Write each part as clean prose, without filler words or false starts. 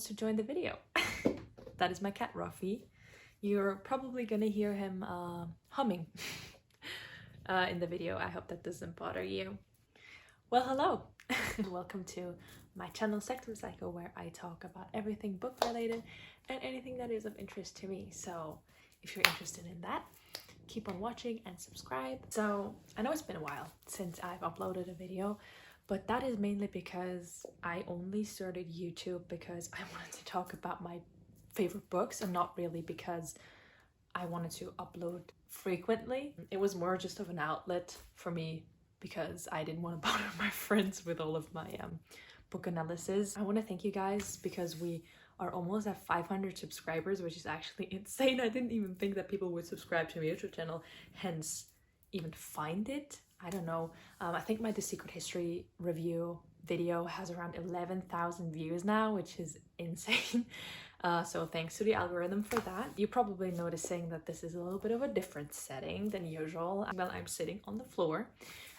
wants to join the video. That is my cat Ruffy. You're probably gonna hear him humming in the video. I hope that doesn't bother you. Well, hello. Welcome to my channel Sector Cycle, where I talk about everything book related and anything that is of interest to me. So if you're interested in that, keep on watching and subscribe. So I know it's been a while since I've uploaded a video, but that is mainly because I only started YouTube because I wanted to talk about my favorite books and not really because I wanted to upload frequently. It was more just of an outlet for me because I didn't want to bother my friends with all of my book analysis. I want to thank you guys because we are almost at 500 subscribers, which is actually insane. I didn't even think that people would subscribe to my YouTube channel, hence even find it. I don't know. I think my The Secret History review video has around 11,000 views now, which is insane. So thanks to the algorithm for that. You're probably noticing that this is a little bit of a different setting than usual. Well, I'm sitting on the floor,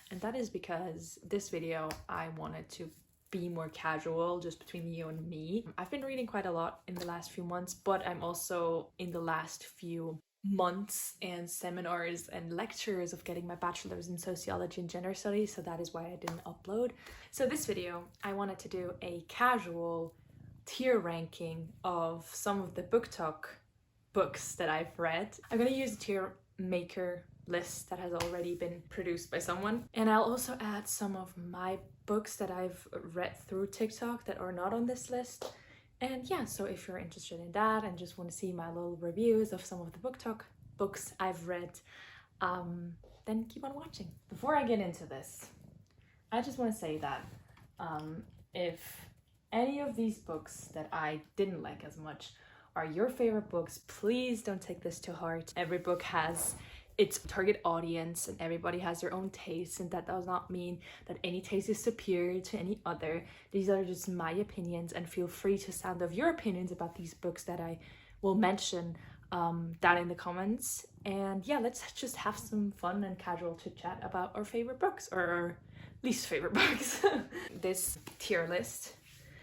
and that is because this video I wanted to be more casual, just between you and me. I've been reading quite a lot in the last few months, but I'm also in the last few months and seminars and lectures of getting my bachelor's in sociology and gender studies, so that is why I didn't upload. So this video I wanted to do a casual tier ranking of some of the booktok books that I've read. I'm gonna use a tier maker list that has already been produced by someone, and I'll also add some of my books that I've read through TikTok that are not on this list. And yeah, so if you're interested in that and just want to see my little reviews of some of the booktok books I've read, then keep on watching. Before I get into this, I just want to say that if any of these books that I didn't like as much are your favorite books, please don't take this to heart. Every book has its target audience and everybody has their own taste, and that does not mean that any taste is superior to any other. These are just my opinions, and feel free to sound off your opinions about these books that I will mention down in the comments. And yeah, let's just have some fun and casual chit chat about our favorite books, or our least favorite books. This tier list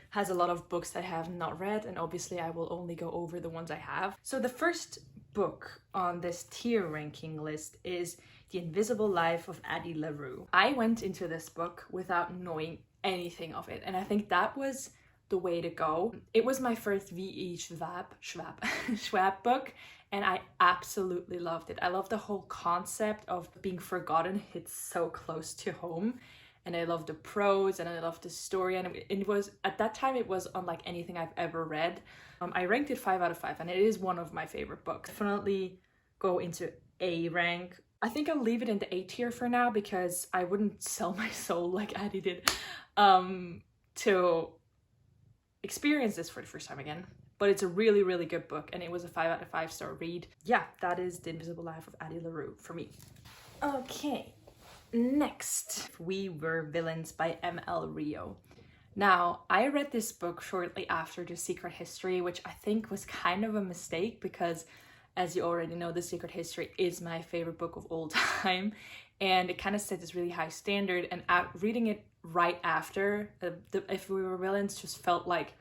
has a lot of books that I have not read, and obviously I will only go over the ones I have. So the first book on this tier ranking list is The Invisible Life of Addie LaRue. I went into this book without knowing anything of it, and I think that was the way to go. It was my first V.E. Schwab book, and I absolutely loved it. I love the whole concept of being forgotten. It's so close to home. And I love the prose, and I love the story, and it was, at that time, it was unlike anything I've ever read. I ranked it 5 out of 5, and it is one of my favorite books. Definitely go into A rank. I think I'll leave it in the A tier for now because I wouldn't sell my soul like Addie did to experience this for the first time again. But it's a really, really good book, and it was a 5 out of 5 star read. Yeah, that is The Invisible Life of Addie LaRue for me. Okay. Next, We Were Villains by M.L. Rio. Now, I read this book shortly after The Secret History, which I think was kind of a mistake because, as you already know, The Secret History is my favorite book of all time, and it kind of set this really high standard, and reading it right after, If We Were Villains just felt like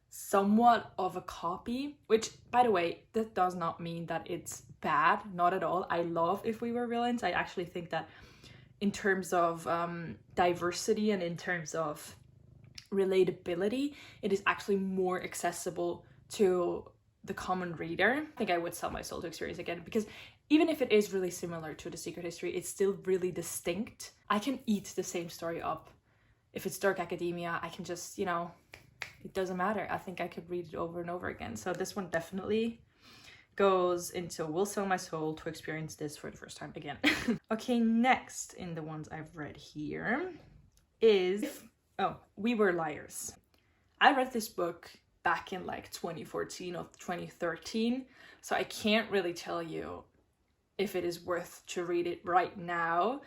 somewhat of a copy, which, by the way, that does not mean that it's bad, not at all. I love If We Were Villains. I actually think that in terms of diversity and in terms of relatability, it is actually more accessible to the common reader. I think I would sell my soul to experience again, because even if it is really similar to The Secret History, it's still really distinct. I can eat the same story up. If it's dark academia, I can just, you know, it doesn't matter. I think I could read it over and over again. So this one definitely goes into will sell my soul to experience this for the first time again. Okay, next in the ones I've read here is We Were Liars. I read this book back in like 2014 or 2013, so I can't really tell you if it is worth to read it right now.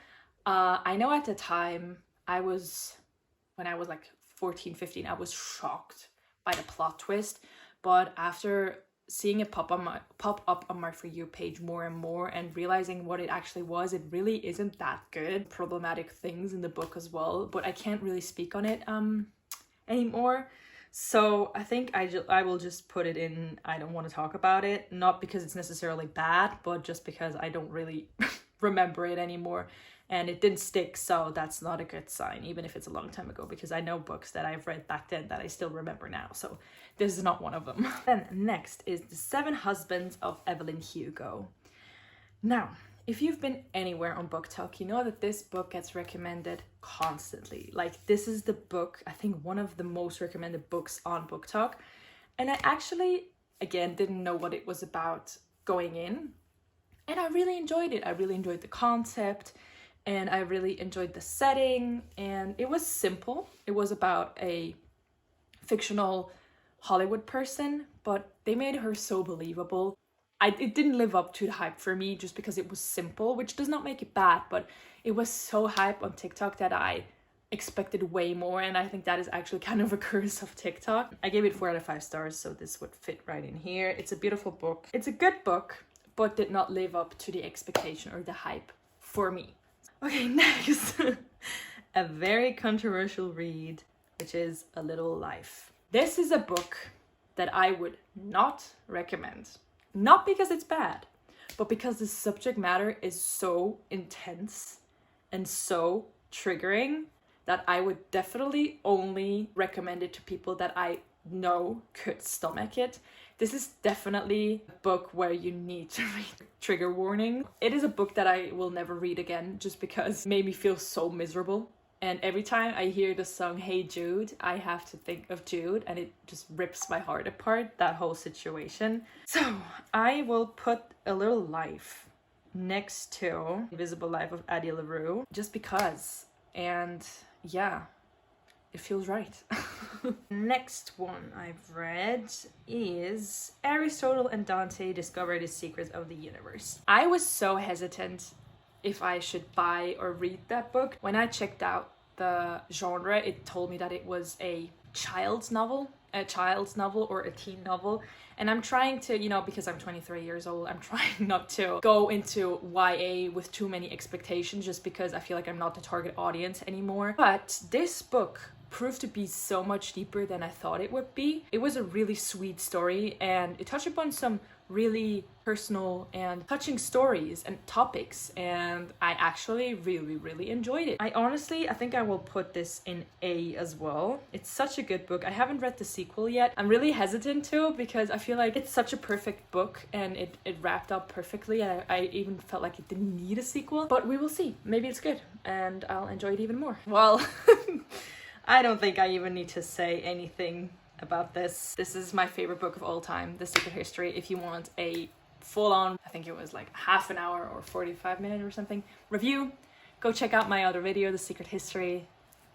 I know at the time when I was like 14, 15, I was shocked by the plot twist, but after seeing it pop up on my For You page more and more and realizing what it actually was, it really isn't that good. Problematic things in the book as well, but I can't really speak on it anymore. So I think I will just put it in, I don't want to talk about it, not because it's necessarily bad, but just because I don't really remember it anymore, and it didn't stick, so that's not a good sign, even if it's a long time ago, because I know books that I've read back then that I still remember now, so this is not one of them. Then next is The Seven Husbands of Evelyn Hugo. Now, if you've been anywhere on BookTok, you know that this book gets recommended constantly. Like, this is the book, I think one of the most recommended books on BookTok. And I actually, again, didn't know what it was about going in. And I really enjoyed it. I really enjoyed the concept, and I really enjoyed the setting. And it was simple. It was about a fictional Hollywood person, but they made her so believable. It didn't live up to the hype for me just because it was simple, which does not make it bad, but it was so hype on TikTok that I expected way more, and I think that is actually kind of a curse of TikTok. I gave it 4 out of 5 stars, so this would fit right in here. It's a beautiful book. It's a good book, but did not live up to the expectation or the hype for me. Okay, next. A very controversial read, which is A Little Life. This is a book that I would not recommend. Not because it's bad, but because the subject matter is so intense and so triggering that I would definitely only recommend it to people that I know could stomach it. This is definitely a book where you need to read trigger warning. It is a book that I will never read again just because it made me feel so miserable. And every time I hear the song Hey Jude, I have to think of Jude, and it just rips my heart apart, that whole situation. So I will put A Little Life next to Invisible Life of Addie LaRue, just because. And yeah, it feels right. Next one I've read is Aristotle and Dante Discover the Secrets of the Universe. I was so hesitant if I should buy or read that book. When I checked out the genre, it told me that it was a child's novel or a teen novel, and I'm trying to, you know, because I'm 23 years old, I'm trying not to go into YA with too many expectations just because I feel like I'm not the target audience anymore. But this book proved to be so much deeper than I thought it would be. It was a really sweet story, and it touched upon some really personal and touching stories and topics, and I actually really enjoyed it. I think I will put this in A as well. It's such a good book. I haven't read the sequel yet. I'm really hesitant to, because I feel like it's such a perfect book and it wrapped up perfectly, and I even felt like it didn't need a sequel, but we will see. Maybe it's good and I'll enjoy it even more. Well, I don't think I even need to say anything about this. This is my favorite book of all time, The Secret History. If you want a full-on, I think it was like half an hour or 45 minutes or something, review, go check out my other video, The Secret History.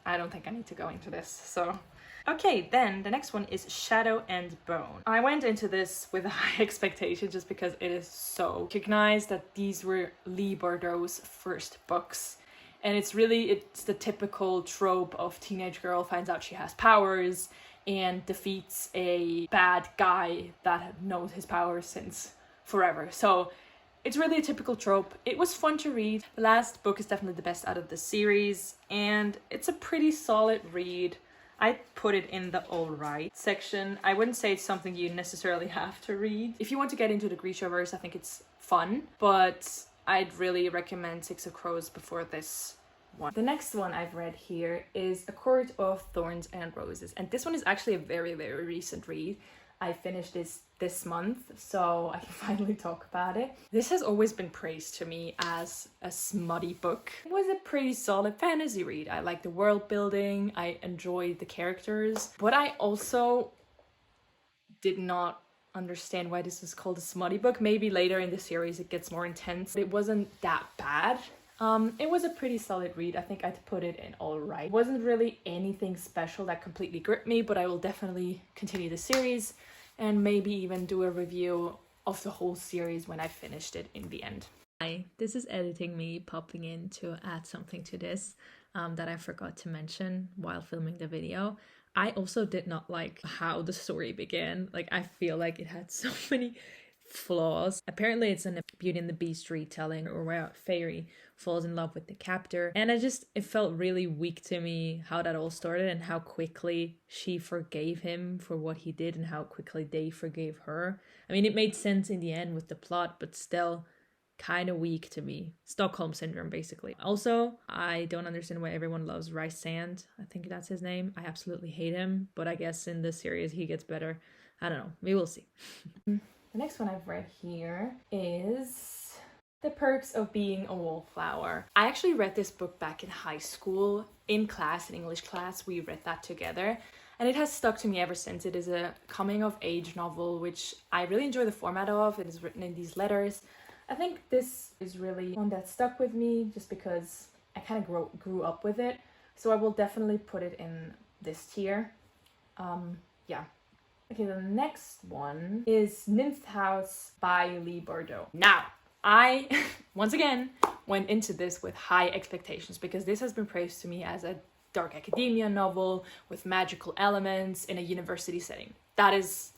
I don't think I need to go into this, so. Okay, then the next one is Shadow and Bone. I went into this with a high expectation just because it is so recognized that these were Leigh Bardugo's first books. And it's the typical trope of teenage girl finds out she has powers and defeats a bad guy that knows his powers since forever. So it's really a typical trope. It was fun to read. The last book is definitely the best out of the series, and it's a pretty solid read. I put it in the alright section. I wouldn't say it's something you necessarily have to read. If you want to get into the Grishaverse, I think it's fun, but I'd really recommend Six of Crows before this one. The next one I've read here is A Court of Thorns and Roses, and this one is actually a very recent read. I finished this month, so I can finally talk about it. This has always been praised to me as a smutty book. It was a pretty solid fantasy read. I liked the world building, I enjoyed the characters, but I also did not understand why this was called a smutty book. Maybe later in the series it gets more intense. It wasn't that bad. It was a pretty solid read. I think I'd put it in alright. It wasn't really anything special that completely gripped me, but I will definitely continue the series and maybe even do a review of the whole series when I finished it in the end. Hi, this is editing me popping in to add something to this that I forgot to mention while filming the video. I also did not like how the story began. Like, I feel like it had so many flaws. Apparently it's a Beauty and the Beast retelling, or where Fairy falls in love with the captor. And it felt really weak to me how that all started and how quickly she forgave him for what he did and how quickly they forgave her. I mean, it made sense in the end with the plot, but still kind of weak to me. Stockholm Syndrome, basically. Also, I don't understand why everyone loves Rice Sand. I think that's his name. I absolutely hate him, but I guess in this series he gets better. I don't know. We will see. The next one I've read here is The Perks of Being a Wallflower. I actually read this book back in high school. In class, in English class, we read that together. And it has stuck to me ever since. It is a coming-of-age novel, which I really enjoy the format of. It is written in these letters. I think this is really one that stuck with me just because I kind of grew up with it. So I will definitely put it in this tier. Yeah. Okay, the next one is Nymph House by Lee Bordeaux. Now, I, once again, went into this with high expectations because this has been praised to me as a dark academia novel with magical elements in a university setting. That is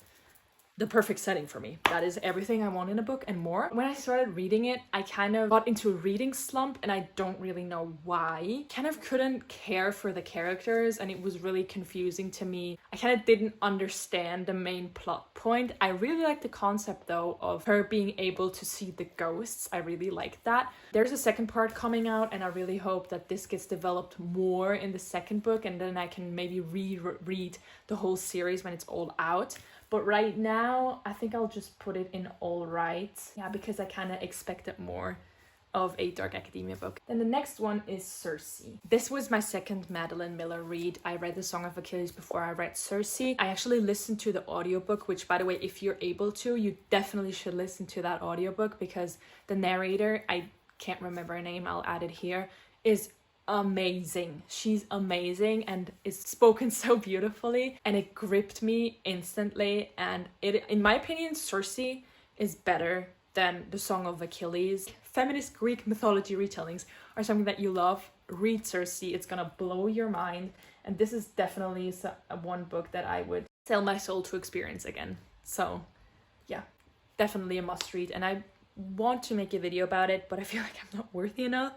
the perfect setting for me. That is everything I want in a book and more. When I started reading it, I kind of got into a reading slump and I don't really know why. Kind of couldn't care for the characters and it was really confusing to me. I kind of didn't understand the main plot point. I really like the concept though of her being able to see the ghosts. I really like that. There's a second part coming out and I really hope that this gets developed more in the second book and then I can maybe reread the whole series when it's all out. But right now, I think I'll just put it in all right. Yeah, because I kind of expected more of a dark academia book. Then the next one is Cersei. This was my second Madeline Miller read. I read The Song of Achilles before I read Cersei. I actually listened to the audiobook, which by the way, if you're able to, you definitely should listen to that audiobook because the narrator, I can't remember her name, I'll add it here, is amazing. She's amazing and is spoken so beautifully and it gripped me instantly, and it, in my opinion, Cersei is better than The Song of Achilles. Feminist Greek mythology retellings are something that you love. Read Cersei, it's gonna blow your mind, and this is definitely one book that I would sell my soul to experience again. So yeah, definitely a must read, and I want to make a video about it, but I feel like I'm not worthy enough.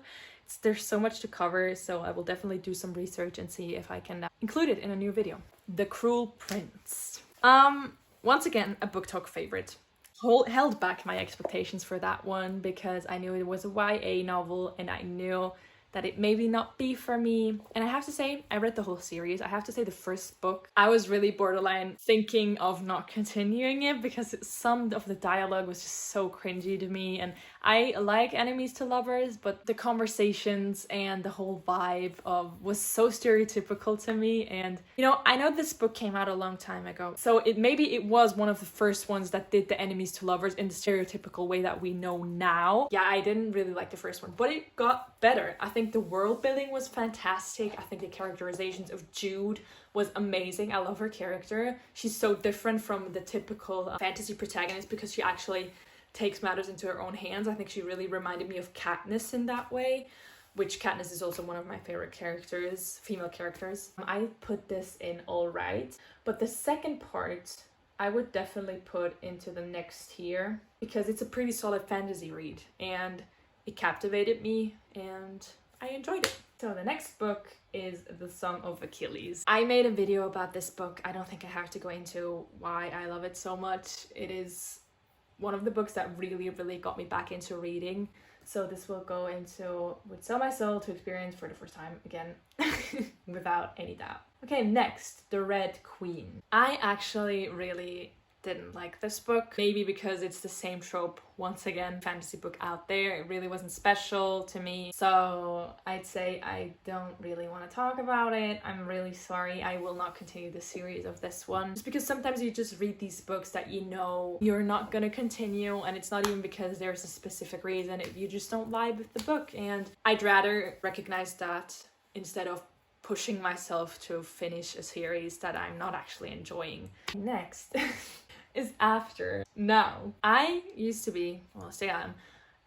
There's so much to cover, so I will definitely do some research and see if I can include it in a new video. The Cruel Prince. Once again, a BookTok favorite. Held back my expectations for that one because I knew it was a YA novel and I knew that it maybe not be for me. And I have to say, I read the whole series. I have to say the first book, I was really borderline thinking of not continuing it because some of the dialogue was just so cringy to me. And I like enemies to lovers, but the conversations and the whole vibe was so stereotypical to me. And, you know, I know this book came out a long time ago, so maybe it was one of the first ones that did the enemies to lovers in the stereotypical way that we know now. Yeah, I didn't really like the first one, but it got better. I think the world building was fantastic. I think the characterizations of Jude was amazing. I love her character. She's so different from the typical fantasy protagonist because she actually takes matters into her own hands. I think she really reminded me of Katniss in that way, which Katniss is also one of my favorite characters, female characters. I put this in all right, but the second part I would definitely put into the next tier because it's a pretty solid fantasy read and it captivated me and I enjoyed it. So the next book is The Song of Achilles. I made a video about this book. I don't think I have to go into why I love it so much. It is one of the books that really, really got me back into reading. So this will go into would sell my soul to experience for the first time again, without any doubt. Okay, next, The Red Queen. I actually really didn't like this book, maybe because it's the same trope once again, fantasy book out there. It really wasn't special to me, so I'd say I don't really want to talk about it. I'm really sorry. I will not continue the series of this one just because sometimes you just read these books that you know you're not gonna continue, and it's not even because there's a specific reason. You just don't vibe with the book, and I'd rather recognize that instead of pushing myself to finish a series that I'm not actually enjoying. Next is After. Now, I used to be, well, say I'm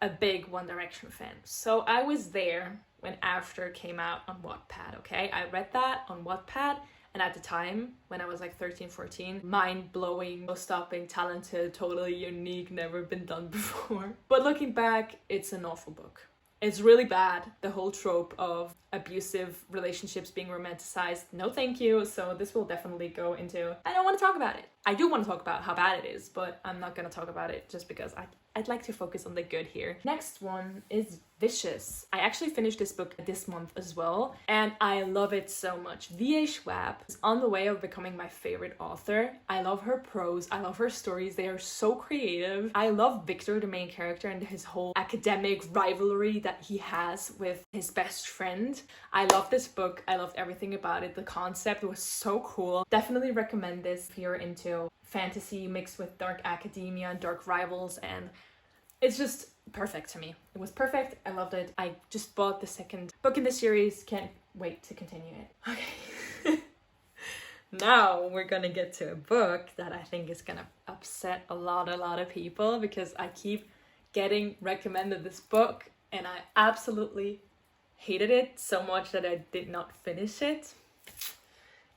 a big One Direction fan. So I was there when After came out on Wattpad, okay? I read that on Wattpad And at the time, when I was like 13, 14, mind-blowing, no-stopping, talented, totally unique, never been done before. But looking back, it's an awful book. It's really bad, the whole trope of abusive relationships being romanticized. No thank you. So this will definitely go into, I don't want to talk about it. I do want to talk about how bad it is, but I'm not going to talk about it just because I'd like to focus on the good here. Next one is Vicious. I actually finished this book this month as well, and I love it so much. V.A. Schwab is on the way of becoming my favorite author. I love her prose. I love her stories. They are so creative. I love Victor, the main character, and his whole academic rivalry that he has with his best friend. I love this book. I loved everything about it. The concept was so cool. Definitely recommend this if you're into fantasy mixed with dark academia, dark rivals, and it's just perfect to me. It was perfect. I loved it. I just bought the second book in the series. Can't wait to continue it. Okay. Now we're gonna get to a book that I think is gonna upset a lot of people, because I keep getting recommended this book and I absolutely hated it so much that I did not finish it.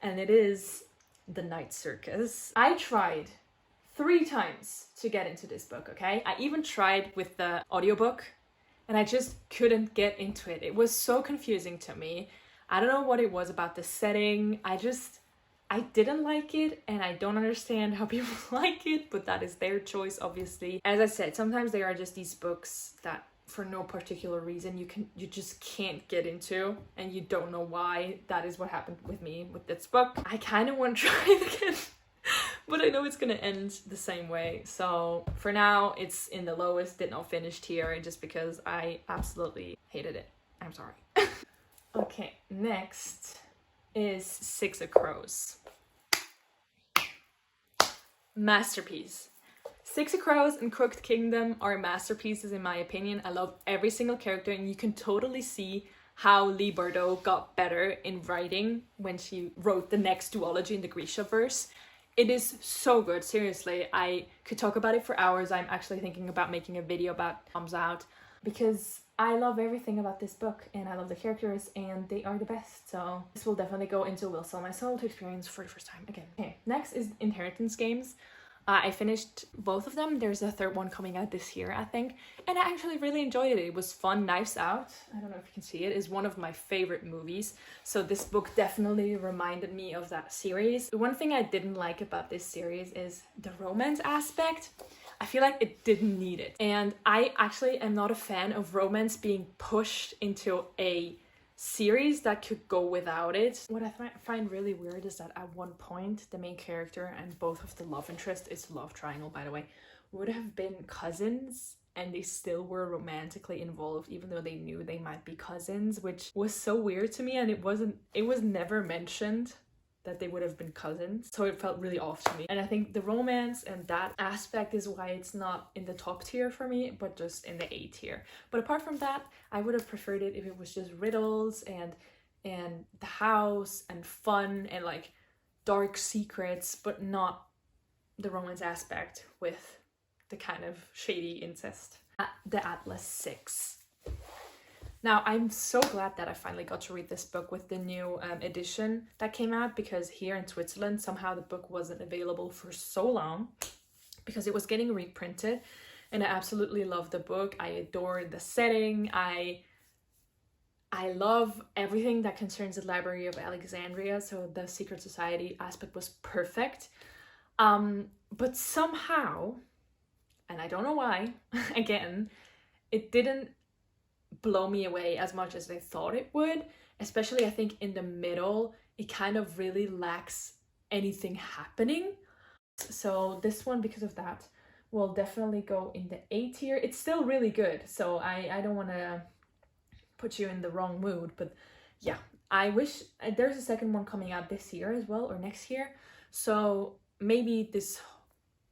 And it is The Night Circus. I tried 3 times to get into this book, okay? I even tried with the audiobook and I just couldn't get into it. It was so confusing to me. I don't know what it was about the setting. I didn't like it, and I don't understand how people like it, but that is their choice, obviously. As I said, sometimes there are just these books that for no particular reason you just can't get into, and you don't know why. That is what happened with me with this book. I kind of want to try it again, but I know it's gonna end the same way. So for now, it's in the lowest, did not finish tier, just because I absolutely hated it. I'm sorry. Okay, next is Six of Crows. Masterpiece. Six of Crows and Crooked Kingdom are masterpieces in my opinion. I love every single character, and you can totally see how Leigh Bardugo got better in writing when she wrote the next duology in the Grishaverse. It is so good, seriously. I could talk about it for hours. I'm actually thinking about making a video about it comes out, because I love everything about this book, and I love the characters, and they are the best. So this will definitely go into Will Sell My Soul to experience for the first time again. Okay, next is Inheritance Games. I finished both of them. There's a third one coming out this year, I think, and I actually really enjoyed it. It was fun. Knives Out, I don't know if you can see it, is one of my favorite movies. So this book definitely reminded me of that series. The one thing I didn't like about this series is the romance aspect. I feel like it didn't need it. And I actually am not a fan of romance being pushed into a series that could go without it. What I find really weird is that at one point, the main character and both of the love interest, it's a love triangle by the way, would have been cousins, and they still were romantically involved even though they knew they might be cousins, which was so weird to me, and it was never mentioned that they would have been cousins, so it felt really off to me. And I think the romance and that aspect is why it's not in the top tier for me, but just in the A tier. But apart from that, I would have preferred it if it was just riddles and the house and fun and like dark secrets, but not the romance aspect with the kind of shady incest. The Atlas 6. Now, I'm so glad that I finally got to read this book with the new edition that came out, because here in Switzerland, somehow the book wasn't available for so long because it was getting reprinted, and I absolutely love the book. I adore the setting. I love everything that concerns the Library of Alexandria, so the secret society aspect was perfect. But somehow, and I don't know why, again, it didn't blow me away as much as I thought it would. Especially, I think in the middle, it kind of really lacks anything happening. So this one, because of that, will definitely go in the A tier. It's still really good, so I don't want to put you in the wrong mood, but yeah, I wish there's a second one coming out this year as well, or next year. So maybe this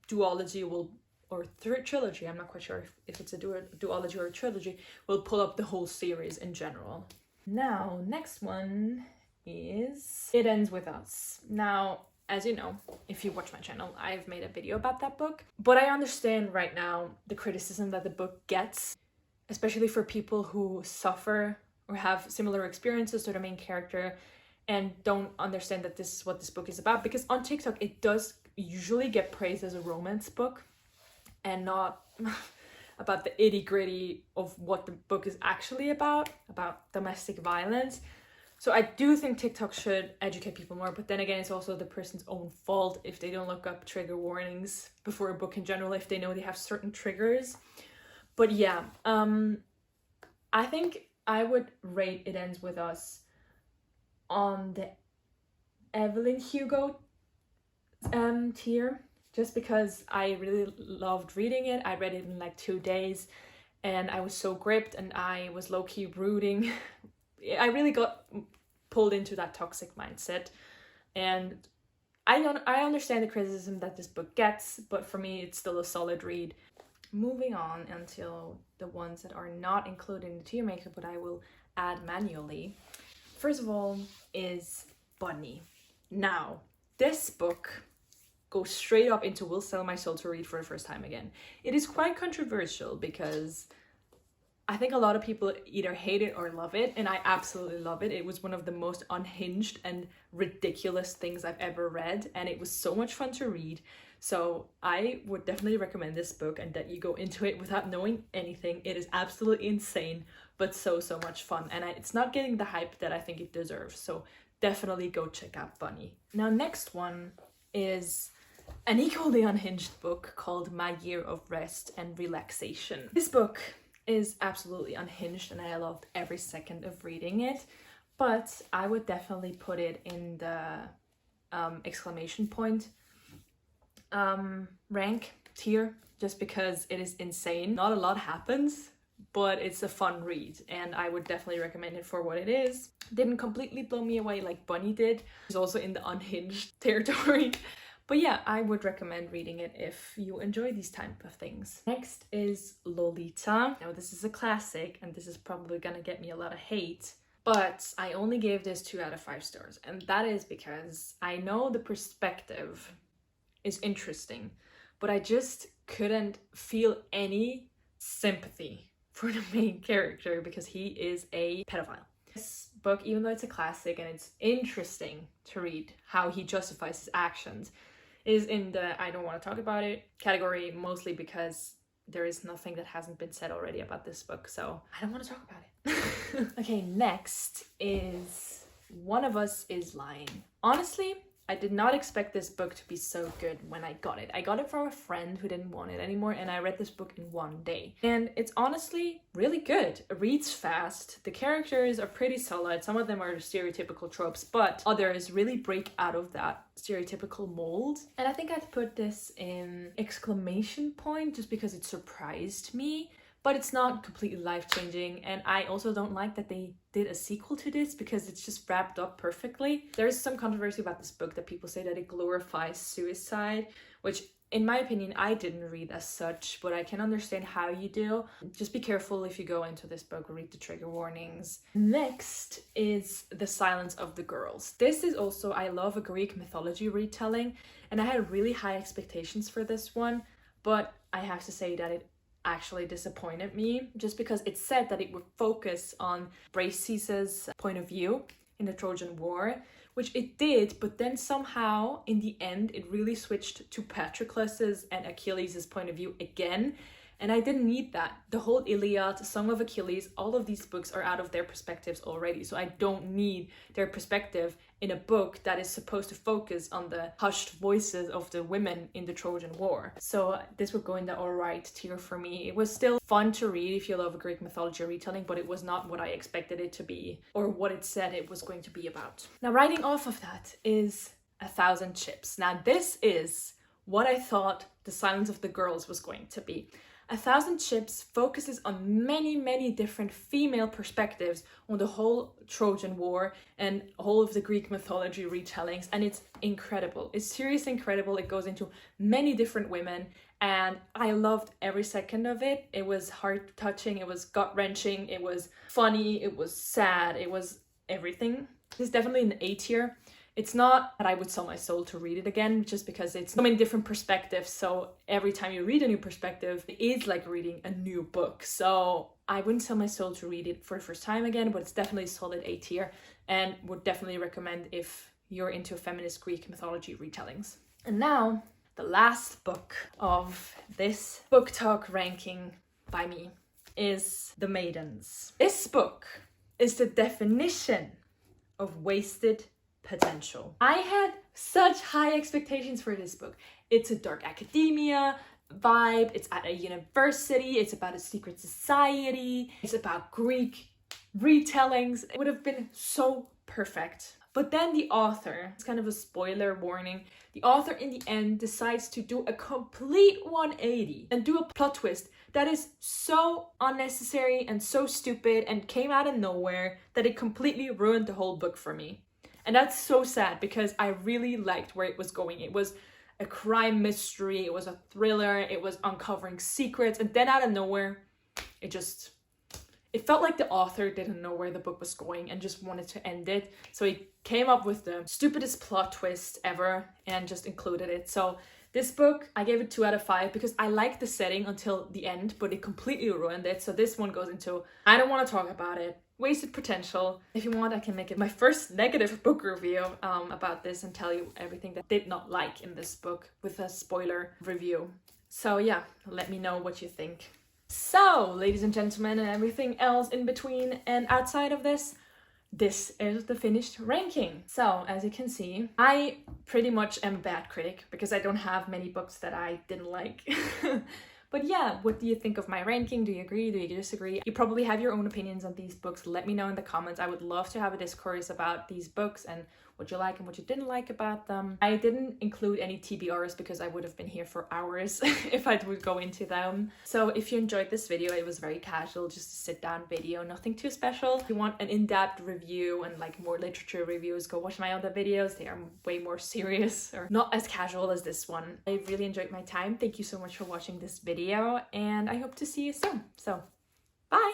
duology will, or trilogy, I'm not quite sure if it's a duology or a trilogy, will pull up the whole series in general. Now, next one is It Ends With Us. Now, as you know, if you watch my channel, I've made a video about that book, but I understand right now the criticism that the book gets, especially for people who suffer or have similar experiences to the main character and don't understand that this is what this book is about, because on TikTok it does usually get praised as a romance book and not about the itty-gritty of what the book is actually about domestic violence. So I do think TikTok should educate people more, but then again, it's also the person's own fault if they don't look up trigger warnings before a book in general, if they know they have certain triggers. But yeah, I think I would rate It Ends With Us on the Evelyn Hugo tier, just because I really loved reading it. I read it in like 2 days and I was so gripped and I was low-key rooting. I really got pulled into that toxic mindset, and I understand the criticism that this book gets, but for me it's still a solid read. Moving on until the ones that are not included in the tier maker but I will add manually. First of all is Bunny. Now, this book goes straight up into Will Sell My Soul to Read for the first time again. It is quite controversial because I think a lot of people either hate it or love it, and I absolutely love it. It was one of the most unhinged and ridiculous things I've ever read, and it was so much fun to read. So I would definitely recommend this book, and that you go into it without knowing anything. It is absolutely insane, but so much fun, and it's not getting the hype that I think it deserves. So definitely go check out Bunny. Now, next one is an equally unhinged book called My Year of Rest and Relaxation. This book is absolutely unhinged and I loved every second of reading it, but I would definitely put it in the exclamation point rank tier, just because it is insane. Not a lot happens, but it's a fun read and I would definitely recommend it for what it is. Didn't completely blow me away like Bunny did. It's also in the unhinged territory. But yeah, I would recommend reading it if you enjoy these type of things. Next is Lolita. Now, this is a classic and this is probably gonna get me a lot of hate, but I only gave this 2 out of 5 stars. And that is because I know the perspective is interesting, but I just couldn't feel any sympathy for the main character because he is a pedophile. This book, even though it's a classic and it's interesting to read how he justifies his actions, is in the I don't want to talk about it category, mostly because there is nothing that hasn't been said already about this book, so I don't want to talk about it. Okay, next is One of Us Is Lying. Honestly, I did not expect this book to be so good when I got it. I got it from a friend who didn't want it anymore, and I read this book in 1 day. And it's honestly really good. It reads fast. The characters are pretty solid. Some of them are stereotypical tropes, but others really break out of that stereotypical mold. And I think I'd put this in exclamation point just because it surprised me. But it's not completely life-changing, and I also don't like that they did a sequel to this because it's just wrapped up perfectly. There is some controversy about this book that people say that it glorifies suicide, which in my opinion I didn't read as such, but I can understand how you do. Just be careful if you go into this book, read the trigger warnings. Next is The Silence of the Girls. This is also, I love a Greek mythology retelling, and I had really high expectations for this one, but I have to say that it actually disappointed me, just because it said that it would focus on Bracis's point of view in the Trojan War, which it did, but then somehow in the end it really switched to Patroclus's and Achilles' point of view again, and I didn't need that. The whole Iliad, Song of Achilles, all of these books are out of their perspectives already, so I don't need their perspective in a book that is supposed to focus on the hushed voices of the women in the Trojan War. So this would go in the alright tier for me. It was still fun to read if you love a Greek mythology retelling, but it was not what I expected it to be or what it said it was going to be about. Now, riding off of that is 1,000 Chips. Now, this is what I thought The Silence of the Girls was going to be. 1,000 Chips focuses on many different female perspectives on the whole Trojan War and all of the Greek mythology retellings, and it's incredible. It's seriously incredible. It goes into many different women, and I loved every second of it. It was heart-touching, it was gut-wrenching, it was funny, it was sad, it was everything. It's definitely an A tier. It's not that I would sell my soul to read it again, just because it's so many different perspectives. So every time you read a new perspective, it is like reading a new book. So I wouldn't sell my soul to read it for the first time again, but it's definitely a solid A tier, and would definitely recommend if you're into feminist Greek mythology retellings. And now, the last book of this book talk ranking by me is The Maidens. This book is the definition of wasted potential. I had such high expectations for this book. It's a dark academia vibe, it's at a university, it's about a secret society, it's about Greek retellings. It would have been so perfect. But then the author, it's kind of a spoiler warning, the author in the end decides to do a complete 180 and do a plot twist that is so unnecessary and so stupid and came out of nowhere that it completely ruined the whole book for me. And that's so sad because I really liked where it was going. It was a crime mystery, it was a thriller, it was uncovering secrets, and then out of nowhere, it felt like the author didn't know where the book was going and just wanted to end it. So he came up with the stupidest plot twist ever and just included it. So this book, I gave it 2 out of 5 because I liked the setting until the end, but it completely ruined it. So this one goes into, I don't want to talk about it. Wasted potential. If you want, I can make it my first negative book review about this and tell you everything that I did not like in this book with a spoiler review. So yeah, let me know what you think. So, ladies and gentlemen, and everything else in between and outside of this, this is the finished ranking. So, as you can see, I pretty much am a bad critic because I don't have many books that I didn't like. But yeah, what do you think of my ranking? Do you agree? Do you disagree? You probably have your own opinions on these books. Let me know in the comments. I would love to have a discourse about these books and what you like and what you didn't like about them. I didn't include any TBRs because I would have been here for hours if I would go into them. So if you enjoyed this video, it was very casual, just a sit down video, nothing too special. If you want an in-depth review and like more literature reviews, go watch my other videos. They are way more serious or not as casual as this one. I really enjoyed my time. Thank you so much for watching this video and I hope to see you soon. So bye!